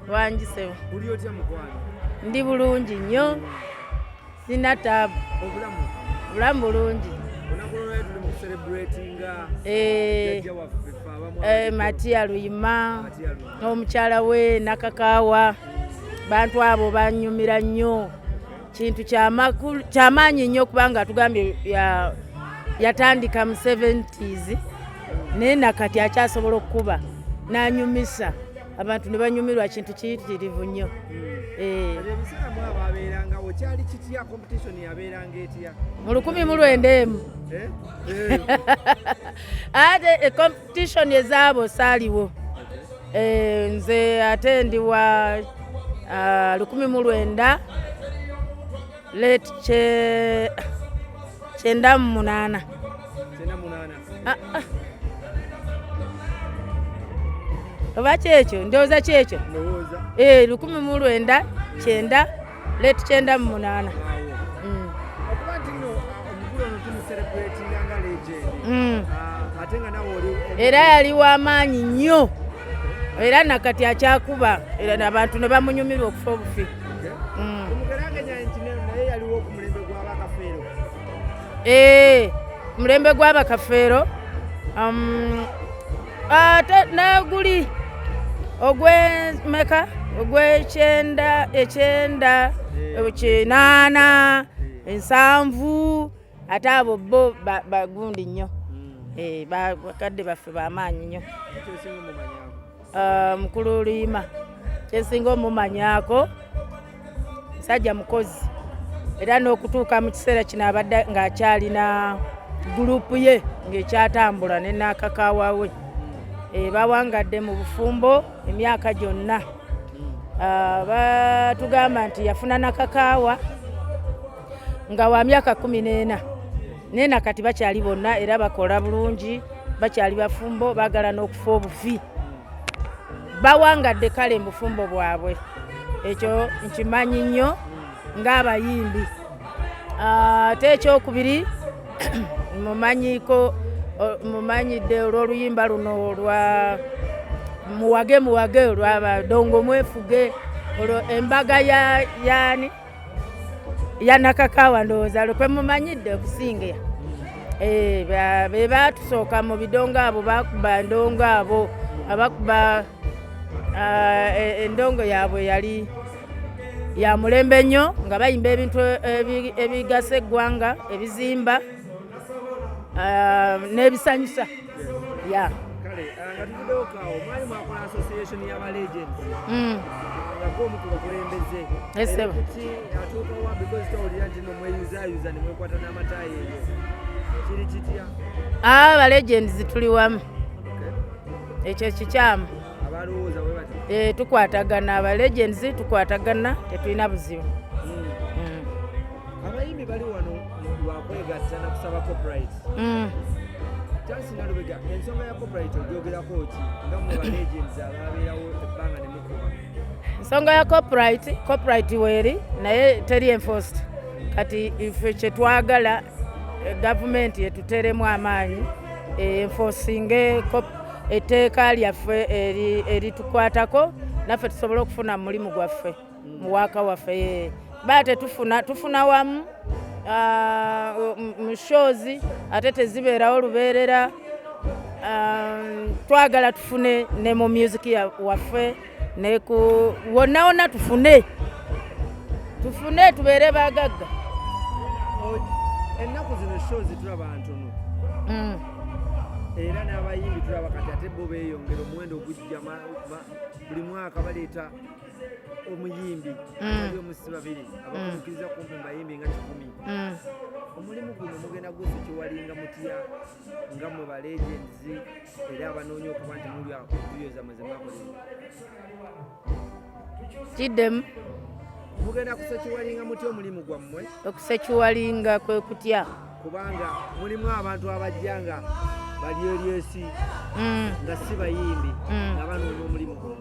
Wanjise. Ndi bulungi nnyo. Sina taabu. Obulamu bulungi. Matia Luyima, omukyala we Nakakaawa, bantu abo banyumira nnyo. Kintu kyamaanyi nnyo kubanga tugambye yatandika mu 70s naye nakati akyasobola okukuba n'anyumisa abantu ne banyumirwa kintu kiyitirivu nnyo. Mu 1900 ate competition ezaabo saaliwo. Nze ate ndi wa 1900 late 98. Oba kyekyo ndowooza kyekyo 1900 late 98. Era yali w'amaanyi nnyo era nakati akyakuba era abantu ne bamunyumirwa okufa obufi. Mulembe gw'abakafeero ate naguli ogw'emeka ogw'ekyenda 8 7 ate abo bo bagundi nnyo. Bakadde baffe b'amaanyi nnyo. Mukulu Luyima kyensinga omumanyaako musajja mukozi era n'okutuuka mu kiseera kino abadde ng'akyalina gurupu ye ng'ekyatambula ne Nakakaawa we. Bawangadde mu bufumbo emyaka gyonna. Batugamba nti yafuna Nakakaawa nga wa myaka 14 naye nakati bakyali bonna era bakola bulungi, bakyali bafumbo, baagala n'okufa obufi. Bawangadde kale mu bufumbo bwabwe. Ekyo nkimanyi nnyo ng'abayimbi. Ate ekyokubiri mumanyidde olw'oluyimba luno lwa muwage olw'abadongo mwefuge embaga ya Nakakaawa ndowooza lwe mumanyidde okusinga. Be baatusooka mu bidongo abo bakuba ndongo abo abakuba endongo yaabwe yali ya mulembe nnyo nga bayimba ebintu ebigasa eggwanga ebizimba n'ebisanyusa. Kale nga tuvuddeko awo mwali mwakola association y'Abalegends ng'omu ku bakulembeze kuti atuukawa because tawulira nti nomweyuzaayuza ne mwekwata n'amataayi eyo kiri kitya? Abalegends tuli wamu, ekyo kikyamu. Abalowooza bwe bati tukwatagana, Abalegends tukwatagana, tetulina buzibu. Abayimbi bali wano lwakwegatta na kusaba copyright. Nalubega ensonga ya copyright ogyogerako ki nga mu Abalegends ababeerawo ebbanga ne mukuba? Ensonga ya copyright weeri naye teri enforced. Kati ife kye twagala gavumenti etuteremu amaanyi enforcing etteeka lyaffe eritukwatako naffe tusobole okufuna mulimu gwaffe mu waaka waffe. Bate tufuna wamu mu shows ate tezibeerawo lubeerera. Twagala tufune ne mu music waffe ne ku wonna tufune tubeere bagagga. Ennaku zino shows tulaba ntono era n'abayimbi tulaba kati ate bo beeyongera omuwendo ogujja buli mwaka baleeta omuyimbi ali omusi babiri abakukkiriza kumpi bayimbi nga 10. Omulimu guno mugenda gusikiwalinga mutya nga mu Balegends era abanoonya okuba nti muli studio zammwe ze mwakolera? Kiddemu mugenda kusekiwalinga mutya omulimu gwammwe? Okusekiwalinga kwe kutya kubanga mulimu abantu abajja nga balyeryesi nga si bayimbi nga banoonya omulimu guno.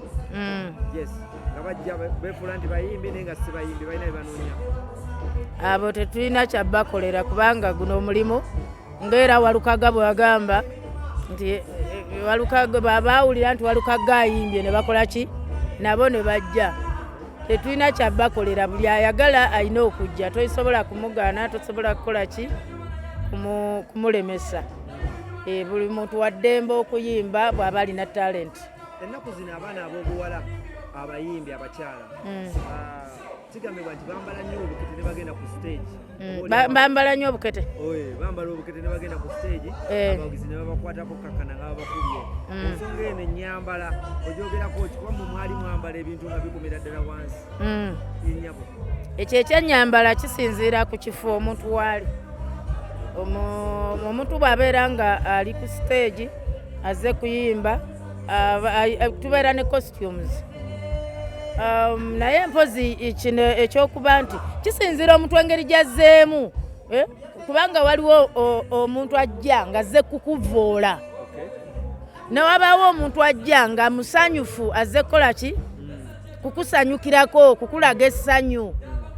Yes, nga bajja beefula nti bayimbi naye nga si bayimbi balina bye banoonya. Abo tetulina kyabbakolera kubanga guno omulimu ng'era Walukaga bw'agamba nti Walukaga baawulira nti Walukaga ayimbye ne bakola ki? nabo ne bajja. Tetulina kyabakolera, buli ayagala alina okujja. Tosobola kumugaana, tosobola kukola ki kumulemesa. Buli muntu wa ddembe okuyimba bw'aba alina talent. Ennaku zino abaana ab'obuwala abayimbi abakyala kigambibwa nti bambala nnyo obukete ne bagenda ku stage. Bambala nnyo obukete? Bambala obukete ne bagenda ku stage, abawagizi ne babakwatako kakkana nga babakubye. Ensonga eno ennyambala ogyogerako ki kuba mmwe mwali mwambala ebintu nga bikumira ddala wansi? Yennyabo ekyo ekyennyambala kisinziira ku kifo omuntu waali. Omuntu bw'abeera nga ali ku stage azze kuyimba, tubeera ne costumes. Naye mpozi kino ekyokuba nti kisinziira omuntu engeri gyazzeemu, kubanga waliwo omuntu ajja nga azze kukuvoola, newabaawo omuntu ajja nga musanyufu azze kukola ki kukusanyukirako, kukulaga essanyu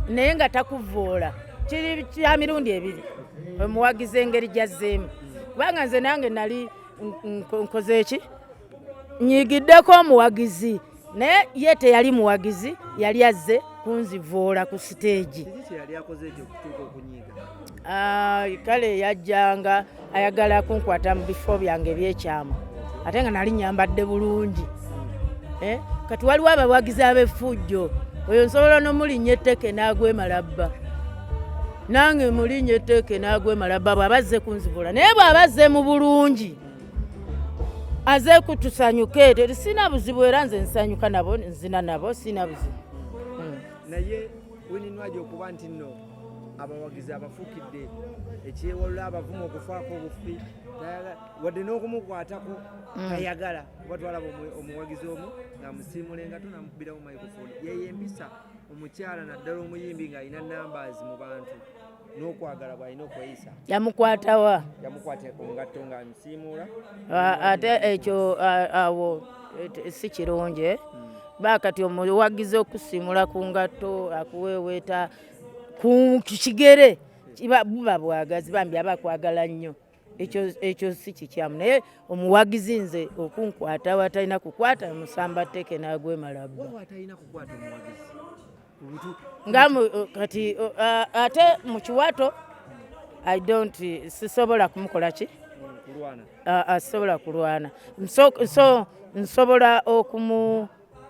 naye nga takuvoola. Kiri kya mirundi ebiri omuwagizi engeri gyazzeemu. Kubanga nze nange nali nkoze eki, nyigiddeko omuwagizi naye ye teyali muwagizi, yali azze kunzivoola ku siteegi. Kale yajjanga ayagala kunkwata mu bifo byange ebyekyama ate nga nali nyambadde bulungi. Kati waliwo abawagizi ab'effujjo, oyo nsobola n'omulinnya etteke n'agwemalabba, nange mulinnya etteke n'agwemalabba bw'aba azze kunzivoola. Naye bw'aba azze mu bulungi azze kutusanyuke, sina buzibu era nze nsanyuka nabo, nzina nabo, sina buzibu. Naye Winnie Nwagi okuba nti nno abawagizi abafuukidde ekyewalula abavuma okufaako obufi, wadde n'okumukwatako tayagala, kuba twalaba omuwagizi omu ng'amusiimula engato n'amukubiramu microphone. Yeyo empisa omukyala naddala omuyimbi ng'alina numbers mu bantu n'okwagala bw'alina okweyisa. Yamukwatawa? Yamukwata ku ngatto ng'amusiimuula. Ate ekyo awo si kirungi. Bakati omuwagizi okusiimula ku ngatto akuweeweeta ku kigere buba bwagazi, bambi aba akwagala nnyo. Ekyo si kikyamu. Naye omuwagizi nze okunkwata watalina kukwata musamba tteke n'agwemalabba. Watalina kukwata omuwagizi kati ate mu kiwato sisobola kumukola ki? Sisobola kulwana. So nsobola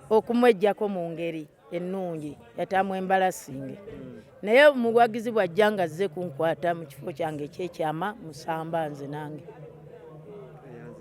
okumwejjako mu ngeri ennungi yatamu embalasinge. Naye omuwagizi bw'ajja nga azze kunkwata mu kifo kyange ekyekyama musamba nze nange.